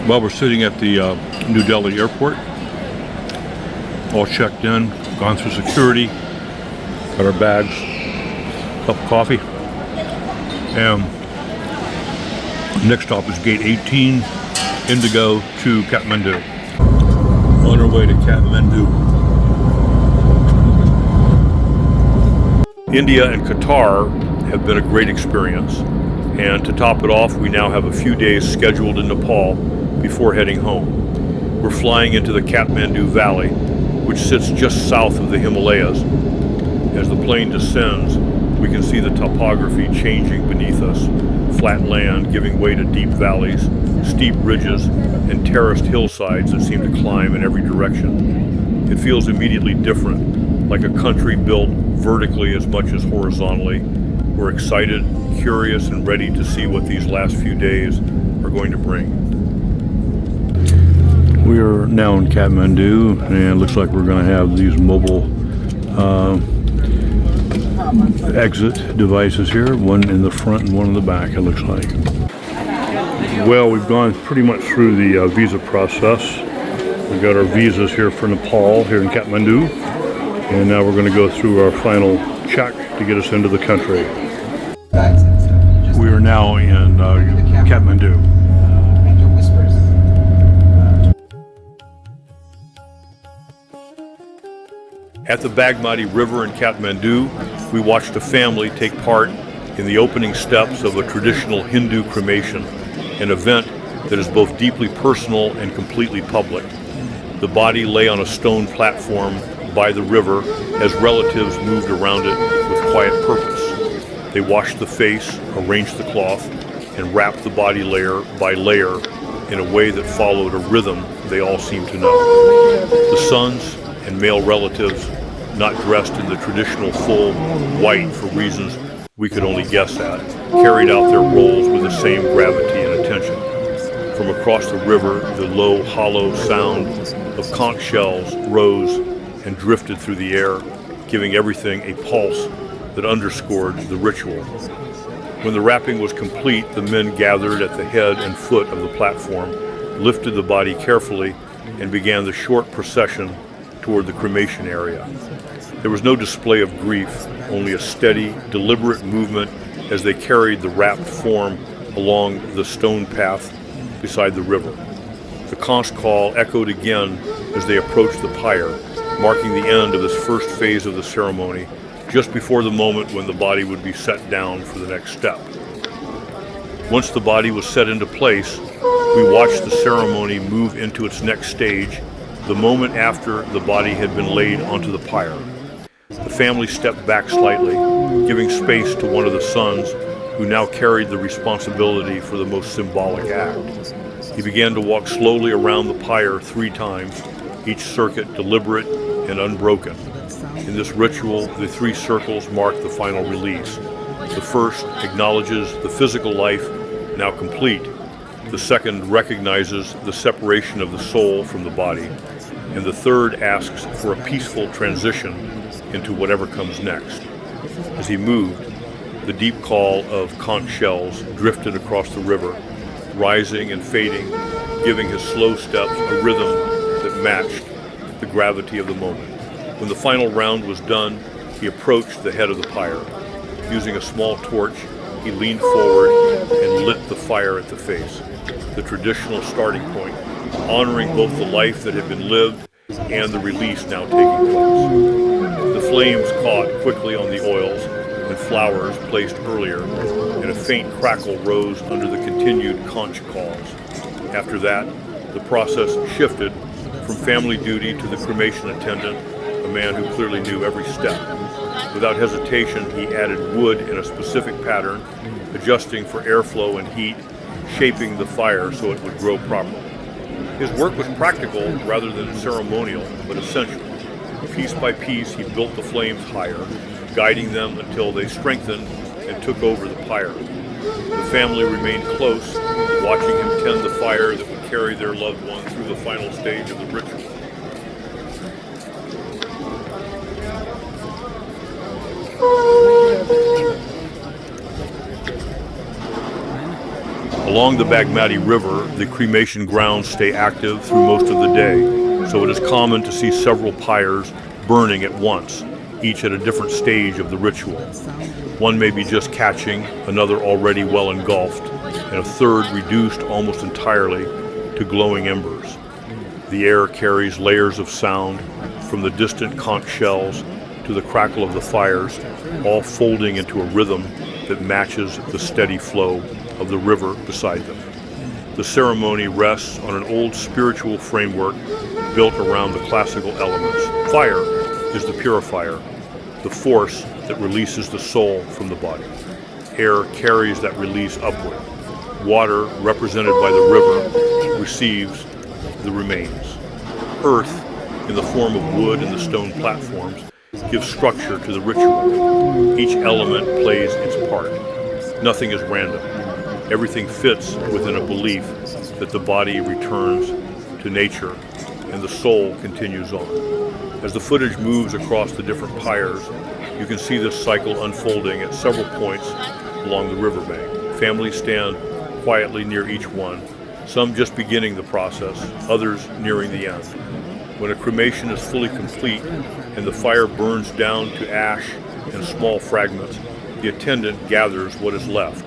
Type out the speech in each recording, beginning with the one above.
Well, we're sitting at the New Delhi airport, all checked in, gone through security, got our bags, cup of coffee, and next stop is gate 18, Indigo to Kathmandu. On our way to Kathmandu. India and Qatar have been a great experience, and to top it off, we now have a few days scheduled in Nepal before heading home. We're flying into the Kathmandu Valley, which sits just south of the Himalayas. As the plane descends, we can see the topography changing beneath us. Flat land giving way to deep valleys, steep ridges, and terraced hillsides that seem to climb in every direction. It feels immediately different, like a country built vertically as much as horizontally. We're excited, curious, and ready to see what these last few days are going to bring. We are now in Kathmandu, and it looks like we're going to have these mobile exit devices here, one in the front and one in the back, it looks like. Well, we've gone pretty much through the visa process. We've got our visas here for Nepal, here in Kathmandu, and now we're going to go through our final check to get us into the country. We are now in Kathmandu. At the Bagmati River in Kathmandu, we watched a family take part in the opening steps of a traditional Hindu cremation, an event that is both deeply personal and completely public. The body lay on a stone platform by the river as relatives moved around it with quiet purpose. They washed the face, arranged the cloth, and wrapped the body layer by layer in a way that followed a rhythm they all seemed to know. The sons and male relatives, not dressed in the traditional full white for reasons we could only guess at, carried out their roles with the same gravity and attention. From across the river, the low, hollow sound of conch shells rose and drifted through the air, giving everything a pulse that underscored the ritual. When the wrapping was complete, the men gathered at the head and foot of the platform, lifted the body carefully, and began the short procession toward the cremation area. There was no display of grief, only a steady, deliberate movement as they carried the wrapped form along the stone path beside the river. The conch call echoed again as they approached the pyre, marking the end of this first phase of the ceremony, just before the moment when the body would be set down for the next step. Once the body was set into place, we watched the ceremony move into its next stage, the moment after the body had been laid onto the pyre. The family stepped back slightly, giving space to one of the sons, who now carried the responsibility for the most symbolic act. He began to walk slowly around the pyre 3 times, each circuit deliberate and unbroken. In this ritual, the 3 circles mark the final release. The first acknowledges the physical life now complete. The second recognizes the separation of the soul from the body. And the third asks for a peaceful transition into whatever comes next. As he moved, the deep call of conch shells drifted across the river, rising and fading, giving his slow steps a rhythm that matched the gravity of the moment. When the final round was done, he approached the head of the pyre. Using a small torch, he leaned forward and lit the fire at the face, the traditional starting point, honoring both the life that had been lived and the release now taking place. The flames caught quickly on the oils and flowers placed earlier, and a faint crackle rose under the continued conch calls. After that, the process shifted from family duty to the cremation attendant, a man who clearly knew every step. Without hesitation, he added wood in a specific pattern, adjusting for airflow and heat, shaping the fire so it would grow properly. His work was practical rather than ceremonial, but essential. Piece by piece, he built the flames higher, guiding them until they strengthened and took over the pyre. The family remained close, watching him tend the fire that would carry their loved one through the final stage of the ritual. Along the Bagmati River, the cremation grounds stay active through most of the day, so it is common to see several pyres burning at once, each at a different stage of the ritual. One may be just catching, another already well engulfed, and a third reduced almost entirely to glowing embers. The air carries layers of sound, from the distant conch shells to the crackle of the fires, all folding into a rhythm that matches the steady flow of the river beside them. The ceremony rests on an old spiritual framework built around the classical elements. Fire is the purifier, the force that releases the soul from the body. Air carries that release upward. Water, represented by the river, receives the remains. Earth, in the form of wood and the stone platforms, gives structure to the ritual. Each element plays its part. Nothing is random. Everything fits within a belief that the body returns to nature and the soul continues on. As the footage moves across the different pyres, you can see this cycle unfolding at several points along the riverbank. Families stand quietly near each one, some just beginning the process, others nearing the end. When a cremation is fully complete and the fire burns down to ash and small fragments, the attendant gathers what is left.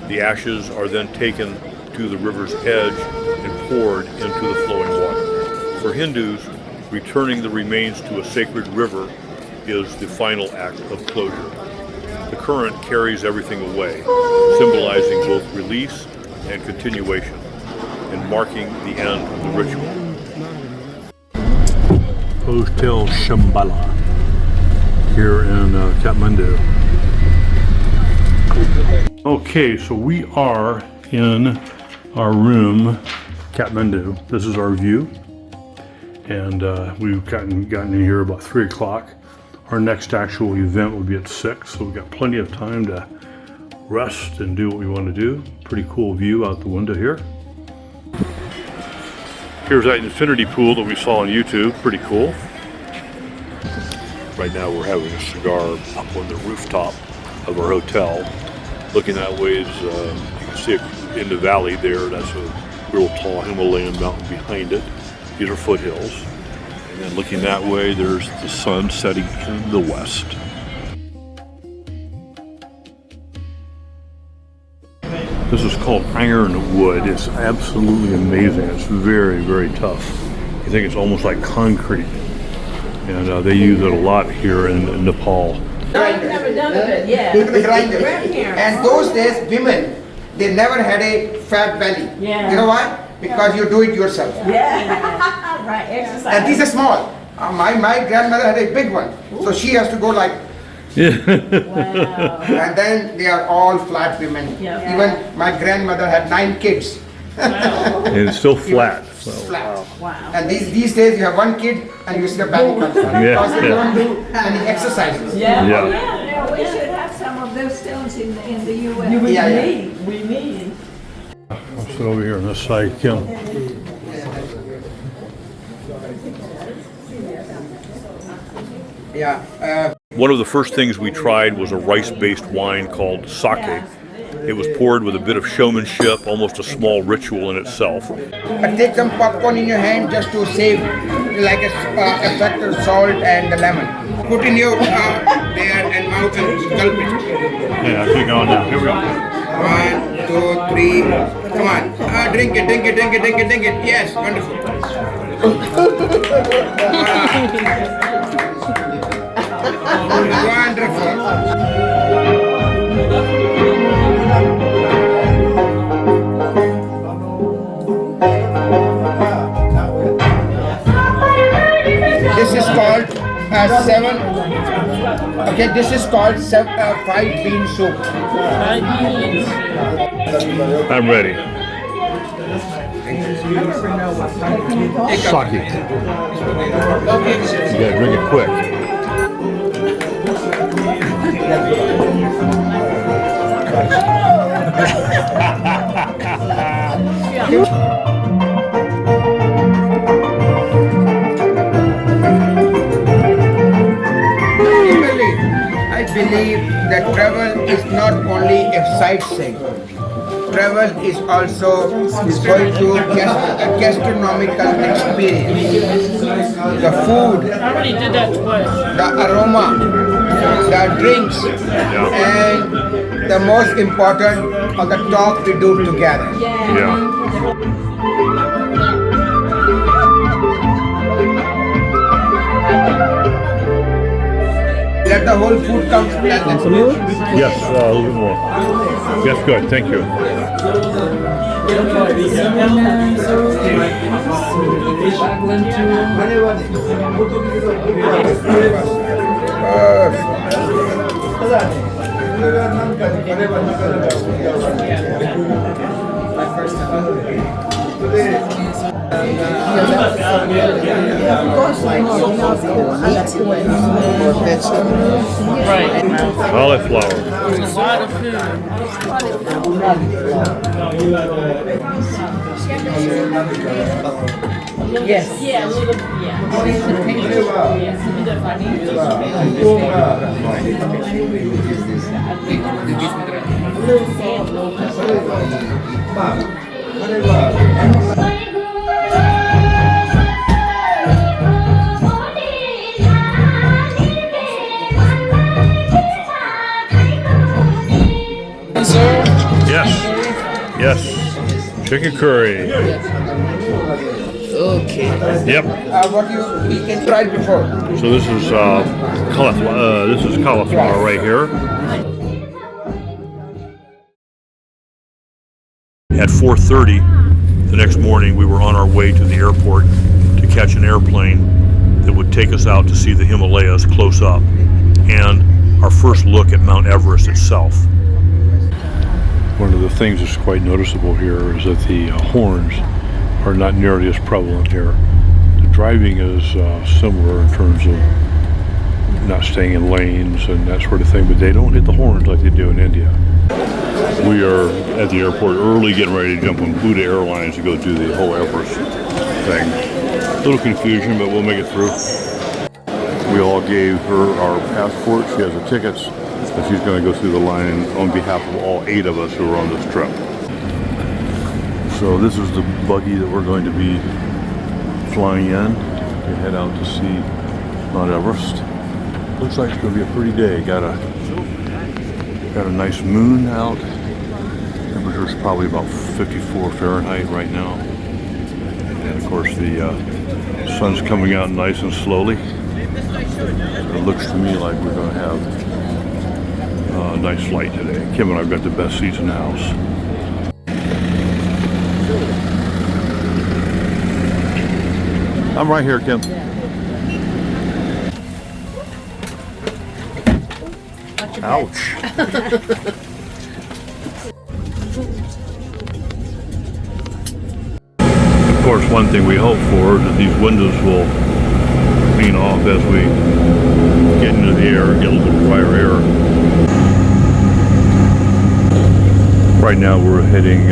The ashes are then taken to the river's edge and poured into the flowing water. For Hindus, returning the remains to a sacred river is the final act of closure. The current carries everything away, symbolizing both release and continuation, and marking the end of the ritual. Hotel Shambhala here in Kathmandu. Okay, so we are in our room, Kathmandu. This is our view, and we've gotten in here about 3 o'clock. Our next actual event will be at 6, so we've got plenty of time to rest and do what we want to do. Pretty cool view out the window here. Here's that infinity pool that we saw on YouTube. Pretty cool. Right now we're having a cigar up on the rooftop of our hotel. Looking that way is, you can see it in the valley there. That's a real tall Himalayan mountain behind it. These are foothills. And then looking that way, there's the sun setting in the west. This is called ironwood. It's absolutely amazing. It's very, very tough. You think it's almost like concrete. And they use it a lot here in Nepal. No, I've never done it, yeah. And those days, women, they never had a fat belly. Yeah. You know why? Because you do it yourself. Yeah, right, exercise. And these are small. My grandmother had a big one. So she has to go like, Wow. and then they are all flat women. Yeah. Even my grandmother had 9 kids. Wow. And it's still flat. So. Flat. Wow. And these days you have 1 kid and you see the belly comes down. Yeah, Because they yeah. don't do any exercises. Yeah. Yeah. Yeah, we should have some of those stones in the U.S. We Yeah, yeah. need, we need. I'll sit over here on this side, Kim. Yeah. One of the first things we tried was a rice-based wine called sake. It was poured with a bit of showmanship, almost a small ritual in itself. Take some popcorn in your hand just to save like a effect of salt and the lemon. Put in your there and mouth and gulp it. Yeah, keep going now. Here we go. 1, 2, 3. Come on. Drink it, drink it, drink it, drink it, drink it. Yes, wonderful. Wonderful. This is called 7. Okay, this is called 5 bean soup. I'm ready. Sake. You gotta drink it quick. I believe that travel is not only a sightseeing. travel is also going to gastronomical experience. The food, I already did that twice. the aroma, the drinks, and the most important of the talk we do together. Yeah. Let the whole food come. Yes, a little bit more. Yes, good. Thank you. Cauliflower. A lot of food. Yes. Yeah, a little, yeah. Yes. Yes. Chicken curry. Okay. Yep. What you can try before. So this is cauliflower. This is cauliflower right here. At 4:30 the next morning, we were on our way to the airport to catch an airplane that would take us out to see the Himalayas close up and our first look at Mount Everest itself. One of the things that's quite noticeable here is that the horns are not nearly as prevalent here. The driving is similar in terms of not staying in lanes and that sort of thing, but they don't hit the horns like they do in India. We are at the airport early, getting ready to jump on Buddha Airlines to go do the whole Everest thing. A little confusion, but we'll make it through. We all gave her our passport. She has the tickets, and she's going to go through the line on behalf of all 8 of us who are on this trip. So this is the buggy that we're going to be flying in to head out to see Mount Everest. Looks like it's going to be a pretty day. Got a nice moon out. Temperature's probably about 54 Fahrenheit right now. And of course the sun's coming out nice and slowly. It looks to me like we're going to have a nice flight today. Kim and I've got the best seats in the house. I'm right here, Kim. Ouch. Of course, one thing we hope for is that these windows will clean off as we get into the air and get a little drier air. Right now we're heading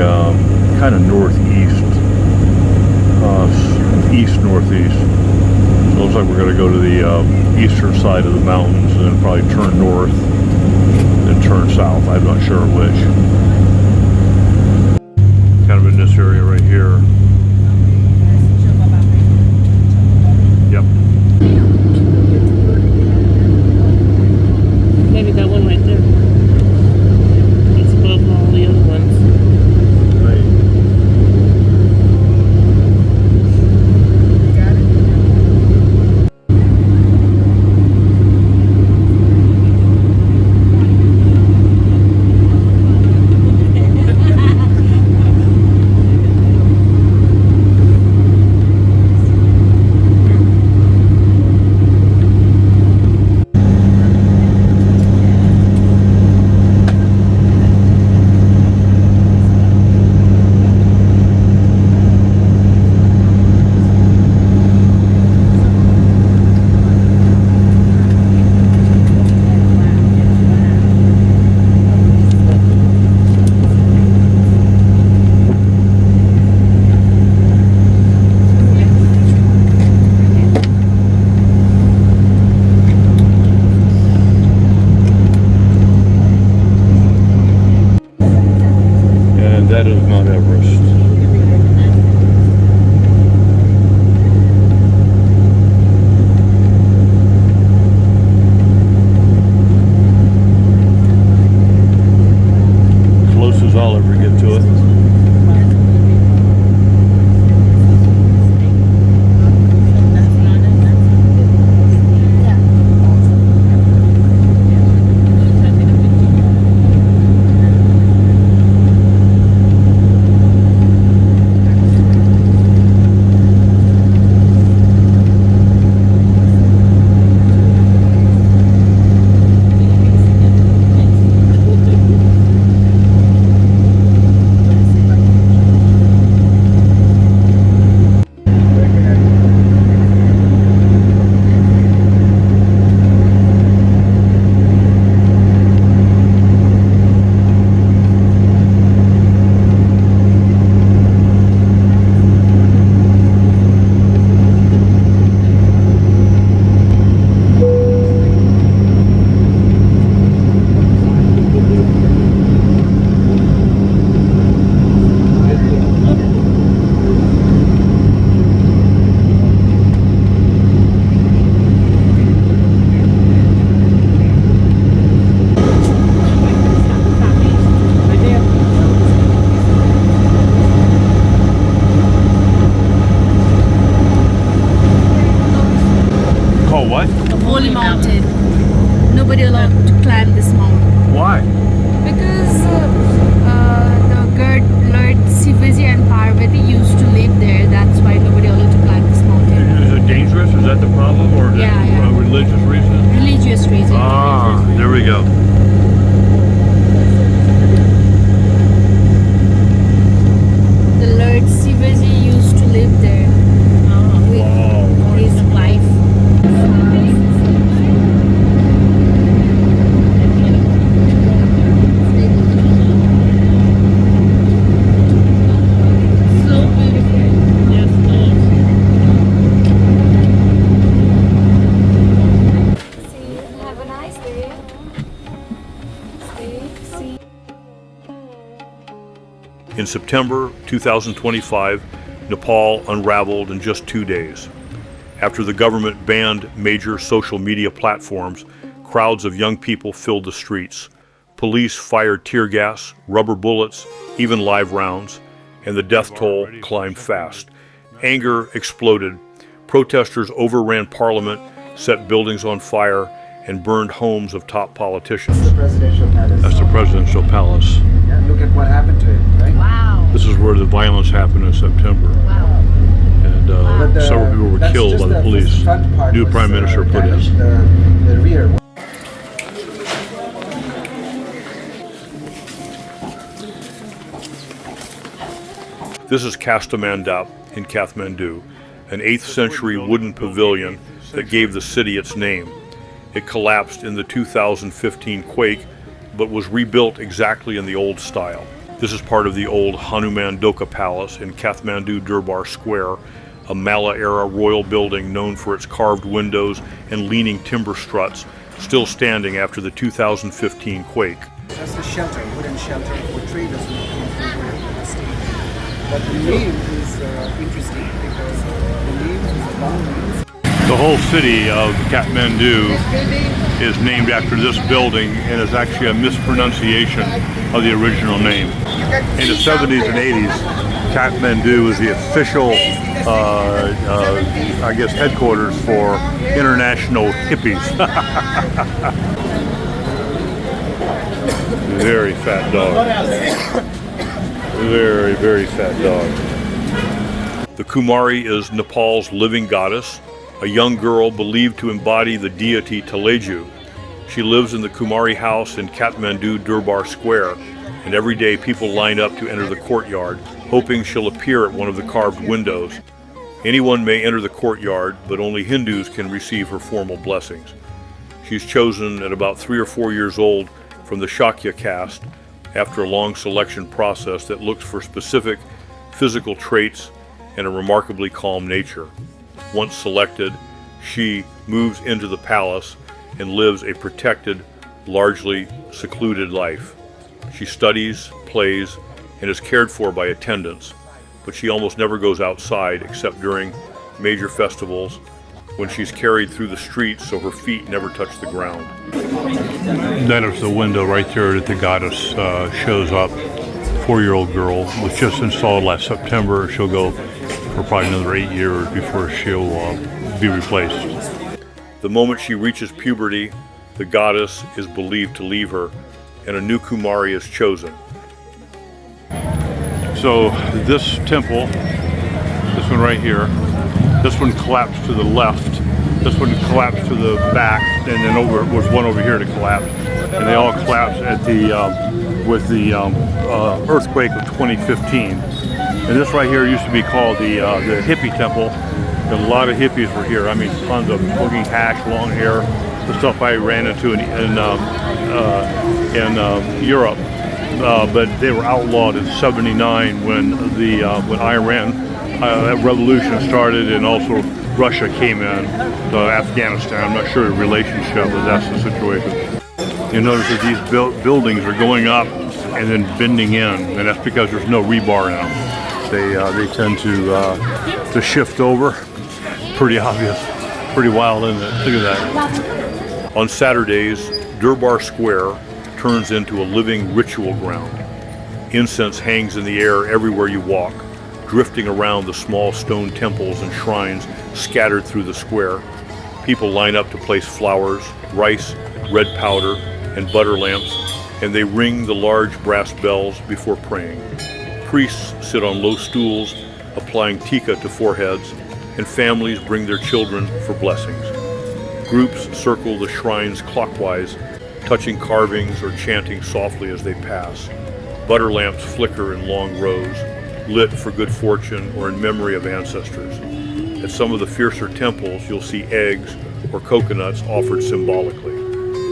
kind of northeast, east-northeast. So it looks like we're going to go to the eastern side of the mountains and then probably turn north and turn south. I'm not sure which. Kind of in this area right here. Yep. Maybe that one right there. It's above all the other ones. Everest. Closest I'll ever get to it. What? The holy mountain. Nobody allowed to climb this mountain Why? because Lord Shivaji and Parvati used to live there. That's why nobody allowed to climb this mountain. Is it dangerous? Is that the problem? Or is Yeah, it yeah. for religious reasons? Religious reason. Ah, there we go. The Lord Shivaji used to live there with Wow. his wife. So beautiful. Yes, Have a nice day. See. In September 2025, Nepal unraveled in just 2 days. After the government banned major social media platforms, crowds of young people filled the streets. Police fired tear gas, rubber bullets, even live rounds, and the death toll climbed fast. Anger exploded. Protesters overran parliament, set buildings on fire, and burned homes of top politicians. The presidential palace. That's the presidential palace. Yeah, look at what happened to it, right? Wow. This is where the violence happened in September. Wow. And But several people were that's killed just by the police. front part New was, prime minister put damaged. in. The rear. This is Kathmandu in Kathmandu, an 8th century wooden pavilion that gave the city its name. It collapsed in the 2015 quake, but was rebuilt exactly in the old style. This is part of the old Hanuman Doka Palace in Kathmandu Durbar Square, a Malla-era royal building known for its carved windows and leaning timber struts, still standing after the 2015 quake. Just a shelter, wooden shelter for traders who came through here to the state. But the name is interesting because the name is boundaries. The whole city of Kathmandu is named after this building and is actually a mispronunciation of the original name. In the 70s and 80s, Kathmandu was the official, I guess, headquarters for international hippies. Very fat dog. Very, very fat dog. The Kumari is Nepal's living goddess, a young girl believed to embody the deity Teleju. She lives in the Kumari house in Kathmandu Durbar Square, and every day people line up to enter the courtyard, hoping she'll appear at one of the carved windows. Anyone may enter the courtyard, but only Hindus can receive her formal blessings. She's chosen at about 3 or 4 years old from the Shakya caste after a long selection process that looks for specific physical traits and a remarkably calm nature. Once selected, she moves into the palace and lives a protected, largely secluded life. She studies, plays, and is cared for by attendants, but she almost never goes outside except during major festivals when she's carried through the streets so her feet never touch the ground. That is the window right there that the goddess shows up. 4-year-old girl was just installed last September. She'll go for probably another 8 years before she'll be replaced. The moment she reaches puberty, the goddess is believed to leave her, and a new Kumari is chosen. So this temple, this one right here, this one collapsed to the left, this one collapsed to the back, and then over was one over here to collapse, and they all collapsed at the with the earthquake of 2015. And this right here used to be called the hippie temple. And a lot of hippies were here. I mean, tons of smoking hash, long hair, the stuff I ran into in Europe. But they were outlawed in '79 when when Iran revolution started, and also Russia came in, Afghanistan. I'm not sure the relationship, but that's the situation. You notice that these buildings are going up and then bending in, and that's because there's no rebar in them. They tend to shift over. Pretty obvious, pretty wild, isn't it? Look at that. On Saturdays, Durbar Square turns into a living ritual ground. Incense hangs in the air everywhere you walk, drifting around the small stone temples and shrines scattered through the square. People line up to place flowers, rice, red powder, and butter lamps, and they ring the large brass bells before praying. Priests sit on low stools, applying tika to foreheads, and families bring their children for blessings. Groups circle the shrines clockwise, touching carvings or chanting softly as they pass. Butter lamps flicker in long rows, lit for good fortune or in memory of ancestors. At some of the fiercer temples, you'll see eggs or coconuts offered symbolically.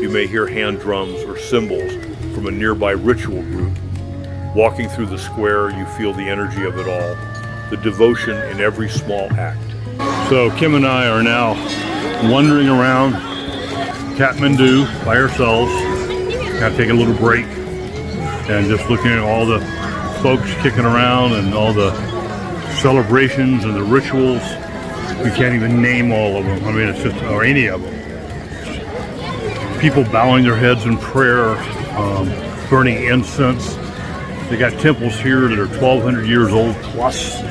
You may hear hand drums or cymbals from a nearby ritual group. Walking through the square, you feel the energy of it all, the devotion in every small act. So Kim and I are now wandering around Kathmandu by ourselves, kind of taking a little break and just looking at all the folks kicking around and all the celebrations and the rituals. We can't even name all of them. I mean, it's just, or any of them. People bowing their heads in prayer, burning incense. They got temples here that are 1,200 years old plus.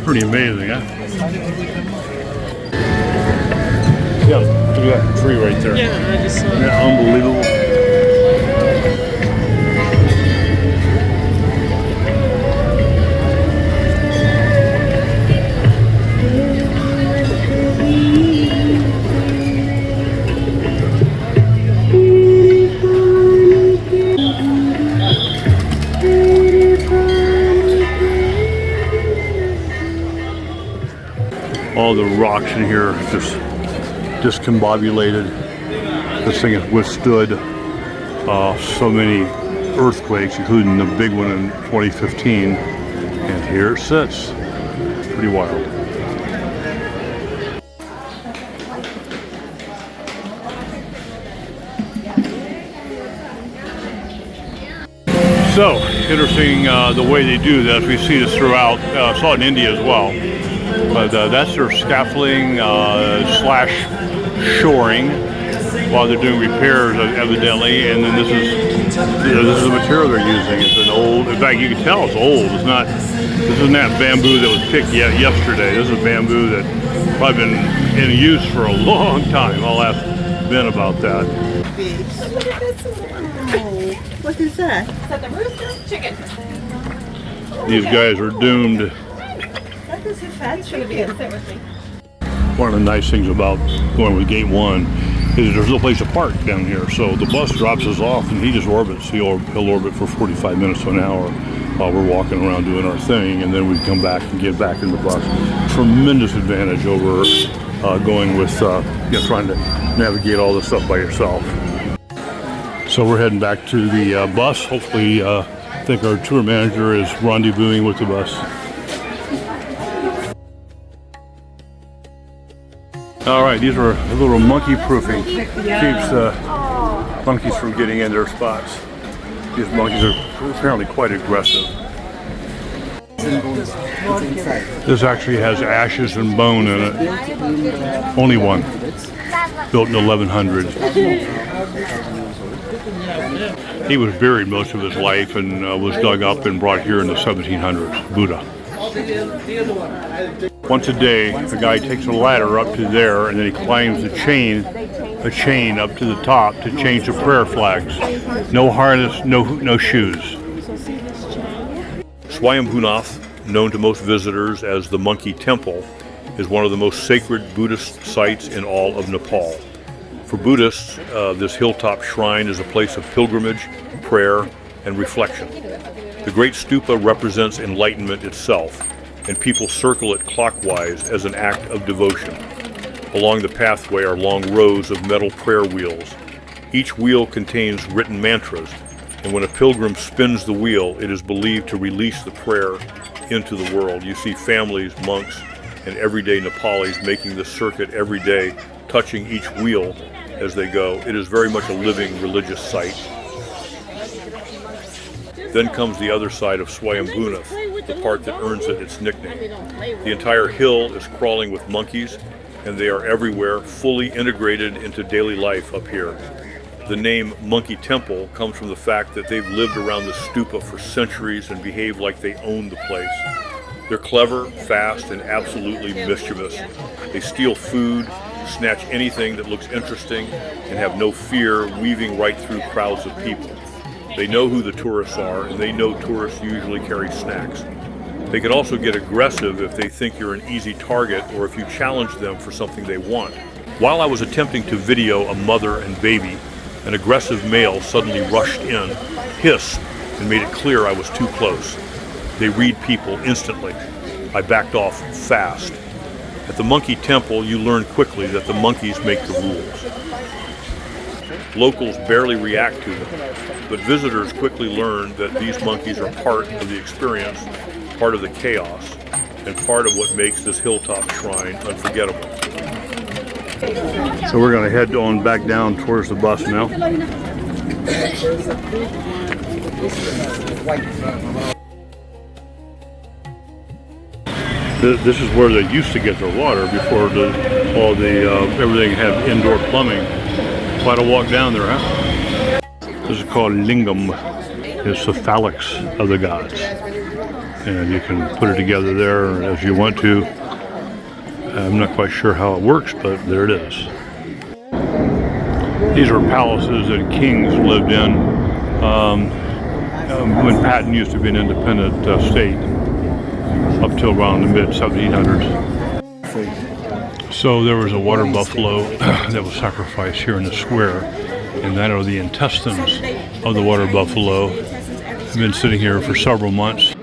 Pretty amazing, huh? Yeah, look at that tree right there. Yeah, I just saw Isn't that unbelievable? All the rocks in here are just discombobulated. This thing has withstood so many earthquakes, including the big one in 2015. And here it sits. Pretty wild. So, interesting the way they do this. We see this throughout. Saw it in India as well. But that's their scaffolding slash shoring while they're doing repairs, evidently. And then this is the material they're using. It's an old. In fact, you can tell it's old. It's not. This isn't that bamboo that was picked yesterday. This is bamboo that probably been in use for a long time. I'll ask Ben about that. What is that? Is that the rooster? Chicken. These guys are doomed. That is a fat Should be chicken. sit with me. One of the nice things about going with Gate 1 is there's no place to park down here. So the bus drops us off and he just orbits. He'll orbit for 45 minutes to an hour while we're walking around doing our thing, and then we come back and get back in the bus. Tremendous advantage over going with trying to navigate all this stuff by yourself. So we're heading back to the bus. Hopefully, I think our tour manager is rendezvousing with the bus. All right, these are a little monkey proofing. Keeps monkeys from getting in their spots. These monkeys are apparently quite aggressive. It's inside. This actually has ashes and bone in it. Only one. Built in 1100. He was buried most of his life and was dug up and brought here in the 1700s. Buddha. Once a day, the guy takes a ladder up to there, and then he climbs a chain up to the top to change the prayer flags. No harness, no shoes. Swayambhunath, known to most visitors as the Monkey Temple, is one of the most sacred Buddhist sites in all of Nepal. For Buddhists, this hilltop shrine is a place of pilgrimage, prayer, and reflection. The great stupa represents enlightenment itself, and people circle it clockwise as an act of devotion. Along the pathway are long rows of metal prayer wheels. Each wheel contains written mantras, and when a pilgrim spins the wheel, it is believed to release the prayer into the world. You see families, monks, and everyday Nepalis making the circuit every day, touching each wheel as they go. It is very much a living religious site. Then comes the other side of Swayambhunath, the part that earns it its nickname. The entire hill is crawling with monkeys, and they are everywhere, fully integrated into daily life up here. The name Monkey Temple comes from the fact that they've lived around the stupa for centuries and behave like they own the place. They're clever, fast, and absolutely mischievous. They steal food, snatch anything that looks interesting, and have no fear, weaving right through crowds of people. They know who the tourists are, and they know tourists usually carry snacks. They can also get aggressive if they think you're an easy target or if you challenge them for something they want. While I was attempting to video a mother and baby, an aggressive male suddenly rushed in, hissed, and made it clear I was too close. They read people instantly. I backed off fast. At the Monkey Temple, you learn quickly that the monkeys make the rules. Locals barely react to them, but visitors quickly learn that these monkeys are part of the experience, part of the chaos, and part of what makes this hilltop shrine unforgettable. So we're going to head on back down towards the bus now. This is where they used to get their water before everything had indoor plumbing. Quite a walk down there, huh? This is called lingam. It's the phalanx of the gods. And you can put it together there as you want to. I'm not quite sure how it works, but there it is. These are palaces that kings lived in when Patton used to be an independent state up till around the mid-1700s. So there was a water buffalo that was sacrificed here in the square, and that are the intestines of the water buffalo. I've been sitting here for several months.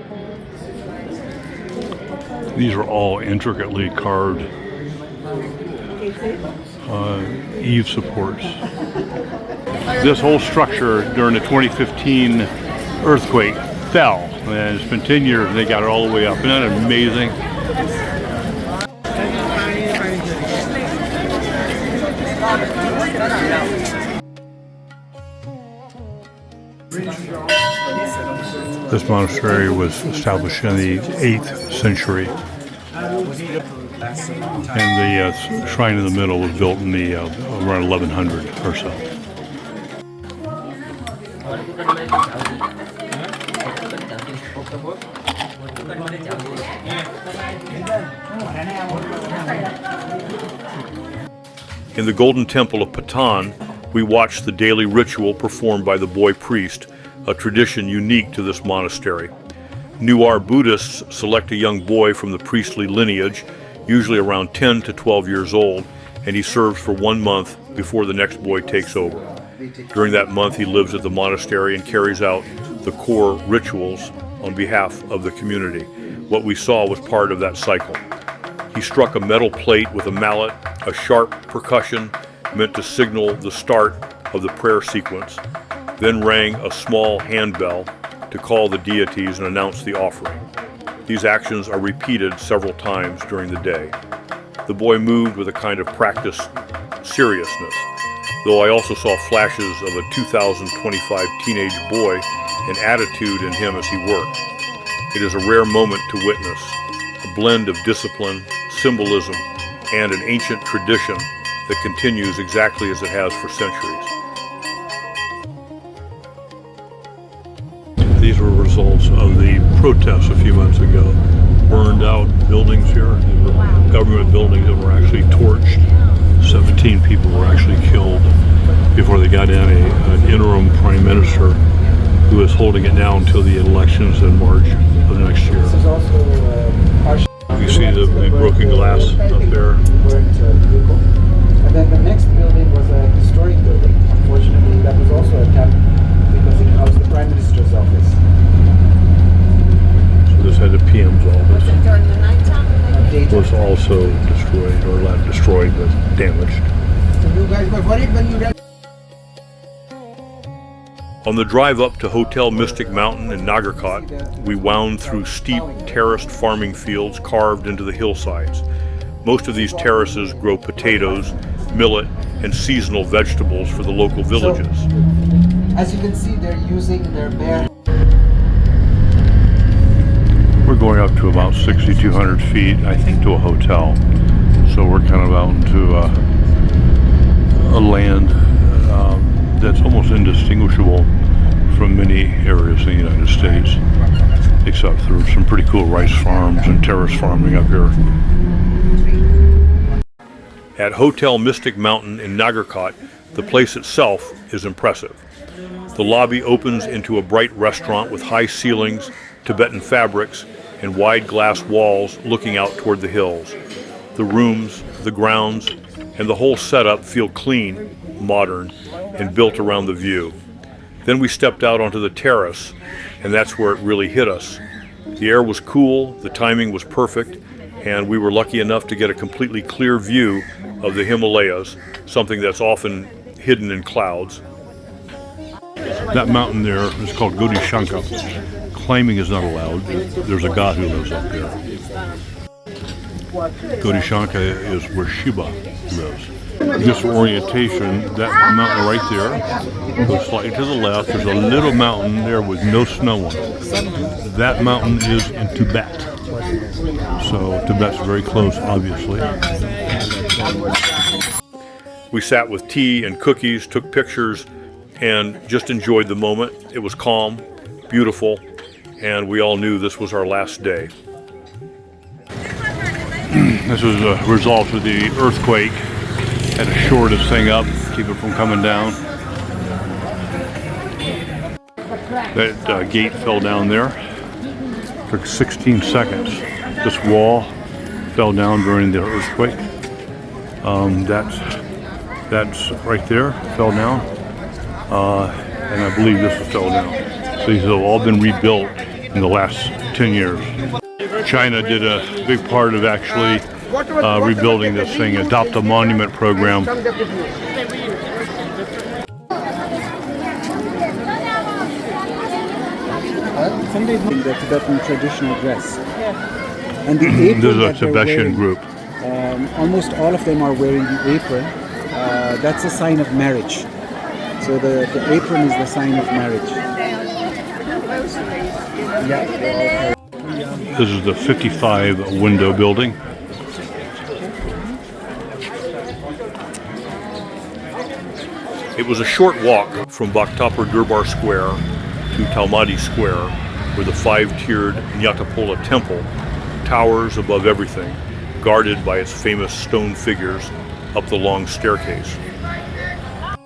These are all intricately carved eave supports. This whole structure during the 2015 earthquake fell, and it's been 10 years and they got it all the way up. Isn't that amazing? This monastery was established in the 8th century, and the shrine in the middle was built in the around 1100 or so. In the Golden Temple of Patan, we watched the daily ritual performed by the boy priest, a tradition unique to this monastery. Nuar Buddhists select a young boy from the priestly lineage, usually around 10 to 12 years old, and he serves for 1 month before the next boy takes over. During that month, he lives at the monastery and carries out the core rituals on behalf of the community. What we saw was part of that cycle. He struck a metal plate with a mallet, a sharp percussion meant to signal the start of the prayer sequence, then rang a small handbell to call the deities and announce the offering. These actions are repeated several times during the day. The boy moved with a kind of practiced seriousness, though I also saw flashes of a 2025 teenage boy and attitude in him as he worked. It is a rare moment to witness, a blend of discipline, symbolism, and an ancient tradition that continues exactly as it has for centuries. These were results of the protests a few months ago. Burned out buildings here, government buildings that were actually torched. 17 people were actually killed before they got in an interim prime minister who is holding it now until the elections in March of next year. This is also You see the broken glass up there. burnt vehicle. And then the next building was a historic building. Unfortunately, that was also attacked because it housed the Prime Minister's office. So this had the PM's office. During the nighttime? Was also destroyed, or not destroyed, but damaged. So you guys were worried when you read? On the drive up to Hotel Mystic Mountain in Nagarkot, we wound through steep terraced farming fields carved into the hillsides. Most of these terraces grow potatoes, millet, and seasonal vegetables for the local villages. As you can see, they're using their bare. We're going up to about 6,200 feet, I think, to a hotel. So we're kind of out into a land that's almost indistinguishable from many areas in the United States, except through some pretty cool rice farms and terrace farming up here. At Hotel Mystic Mountain in Nagarkot, the place itself is impressive. The lobby opens into a bright restaurant with high ceilings, Tibetan fabrics, and wide glass walls looking out toward the hills. The rooms, the grounds, and the whole setup feel clean, modern, and built around the view. Then we stepped out onto the terrace, and that's where it really hit us. The air was cool, the timing was perfect, and we were lucky enough to get a completely clear view of the Himalayas, something that's often hidden in clouds. That mountain there is called Godishanka. Climbing is not allowed. There's a god who lives up there. Godishanka is where Shiva lives. Just for orientation, that mountain right there goes slightly to the left. There's a little mountain there with no snow on it. That mountain is in Tibet. So Tibet's very close, obviously. We sat with tea and cookies, took pictures, and just enjoyed the moment. It was calm, beautiful, and we all knew this was our last day. This was a result of the earthquake. Had to shore this thing up, keep it from coming down. That gate fell down there. Took 16 seconds. This wall fell down during the earthquake. That's right there, fell down. And I believe this fell down. So these have all been rebuilt in the last 10 years. China did a big part of actually rebuilding this thing, Adopt a Monument program. Somebody's in the Tibetan traditional dress. And the apron This is a that they're Tibetan wearing, group. almost all of them are wearing the apron. That's a sign of marriage. So the apron is the sign of marriage. Yeah. This is the 55 window building. It was a short walk from Bhaktapur Durbar Square to Talmadi Square, where the 5-tiered Nyatapola temple towers above everything, guarded by its famous stone figures up the long staircase.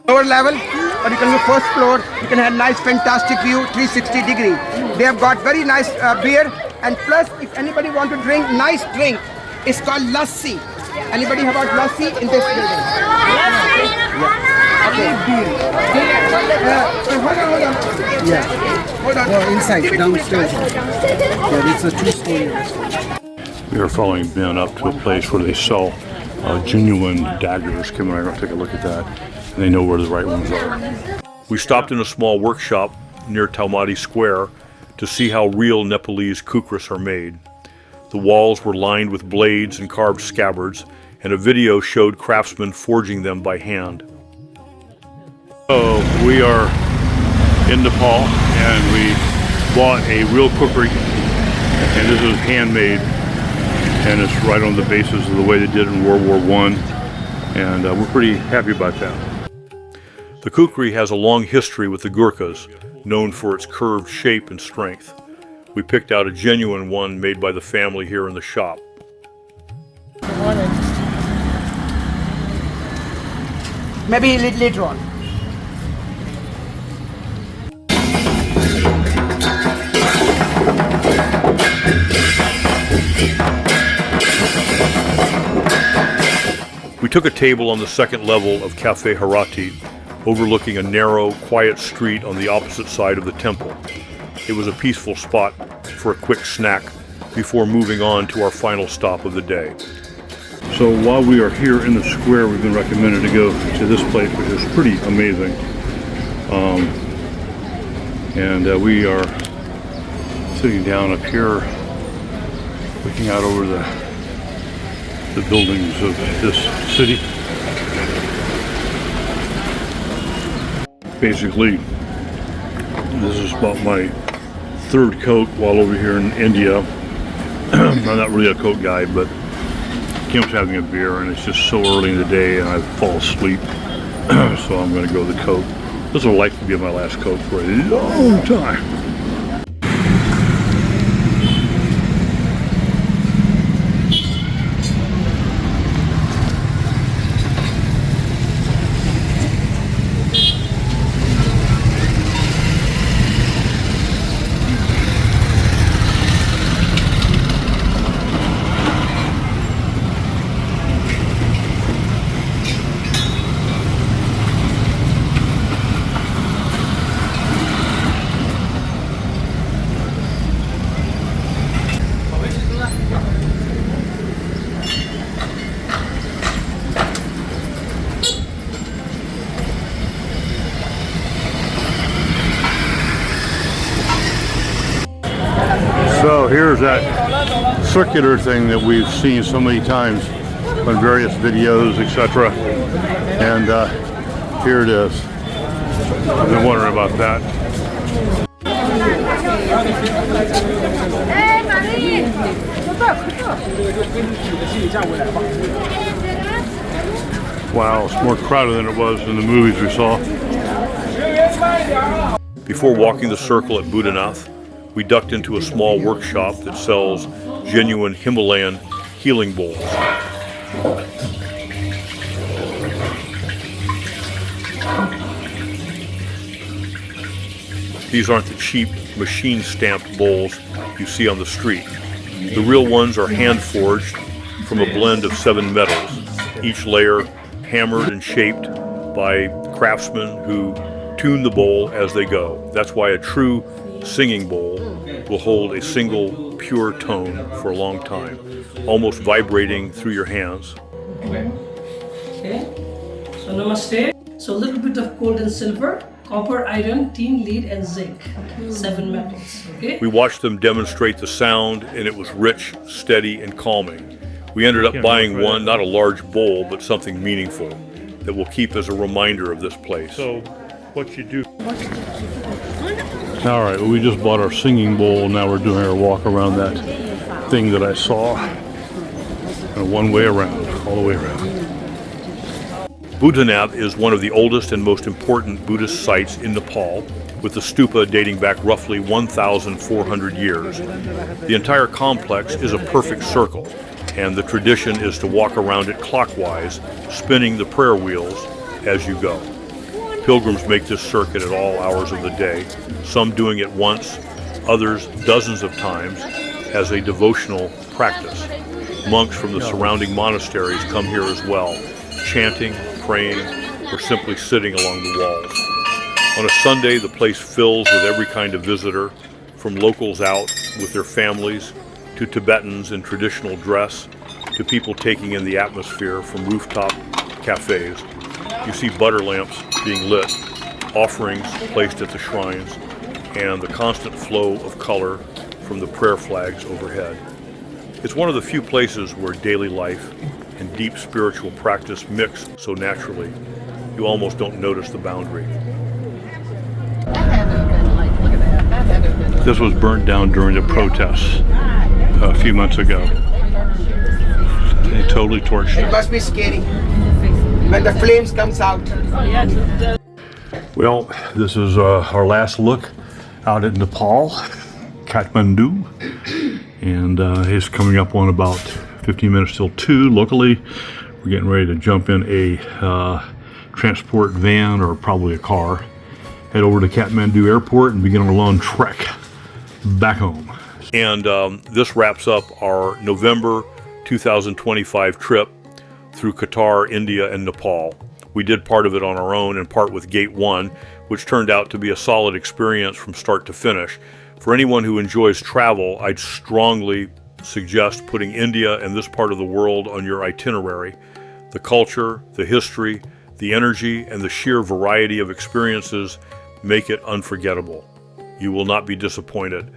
Lower level, or you can go first floor. You can have nice, fantastic view, 360 degree. They have got very nice beer, and plus, if anybody want to drink nice drink, it's called lassi. Anybody have got lassi in this building? Okay. Hold on. Yeah. Hold on. No, inside, downstairs. Yeah, it's a 2-story restaurant. We are following Ben up to a place where they sell genuine daggers. Kim and I are going to take a look at that, and they know where the right ones are. We stopped in a small workshop near Talmadi Square to see how real Nepalese kukris are made. The walls were lined with blades and carved scabbards, and a video showed craftsmen forging them by hand. So we are in Nepal, and we bought a real kukri And this is handmade, and it's right on the basis of the way they did it in World War I, and we're pretty happy about that. The kukri has a long history with the Gurkhas, known for its curved shape and strength. We picked out a genuine one made by the family here in the shop. Maybe later on. We took a table on the second level of Cafe Harati, overlooking a narrow, quiet street on the opposite side of the temple. It was a peaceful spot for a quick snack before moving on to our final stop of the day. So while we are here in the square, we've been recommended to go to this place, which is pretty amazing. We are sitting down up here, looking out over the buildings of this city. Basically, this is about my third coat while over here in India. I'm not really a coat guy, but Kim's having a beer and it's just so early in the day and I fall asleep. So I'm going to go with the coat. This will likely be my last coat for a long time. So here's that circular thing that we've seen so many times on various videos, etc. And here it is. I've been wondering about that. Wow, it's more crowded than it was in the movies we saw. Before walking the circle at Buddhanath, we ducked into a small workshop that sells genuine Himalayan healing bowls. These aren't the cheap machine-stamped bowls you see on the street. The real ones are hand-forged from a blend of 7 metals, each layer hammered and shaped by craftsmen who tune the bowl as they go. That's why a true singing bowl will hold a single pure tone for a long time, almost vibrating through your hands. Okay, so namaste. So a little bit of gold and silver, copper, iron, tin, lead, and zinc. 7 metals. Okay. We watched them demonstrate the sound, and it was rich, steady, and calming. We ended up buying one, not a large bowl, but something meaningful that will keep as a reminder of this place. So, what you do? All right, well, we just bought our singing bowl. Now we're doing our walk around that thing that I saw. And one way around, all the way around. Buddhanath is one of the oldest and most important Buddhist sites in Nepal, with the stupa dating back roughly 1,400 years. The entire complex is a perfect circle, and the tradition is to walk around it clockwise, spinning the prayer wheels as you go. Pilgrims make this circuit at all hours of the day, some doing it once, others dozens of times as a devotional practice. Monks from the surrounding monasteries come here as well, chanting, praying, or simply sitting along the walls. On a Sunday, the place fills with every kind of visitor, from locals out with their families, to Tibetans in traditional dress, to people taking in the atmosphere from rooftop cafes. You see butter lamps being lit, offerings placed at the shrines, and the constant flow of color from the prayer flags overhead. It's one of the few places where daily life and deep spiritual practice mix so naturally, you almost don't notice the boundary. This was burnt down during the protests a few months ago. They totally torched It it. must be scary when the flames comes out. Well, this is our last look out at Nepal, Kathmandu, and it's coming up on about 15 minutes till 2 locally. We're getting ready to jump in a transport van or probably a car, head over to Kathmandu Airport and begin our long trek back home. And this wraps up our November 2025 trip through Qatar, India, and Nepal. We did part of it on our own and part with Gate 1, which turned out to be a solid experience from start to finish. For anyone who enjoys travel, I'd strongly suggest putting India and this part of the world on your itinerary. The culture, the history, the energy, and the sheer variety of experiences make it unforgettable. You will not be disappointed.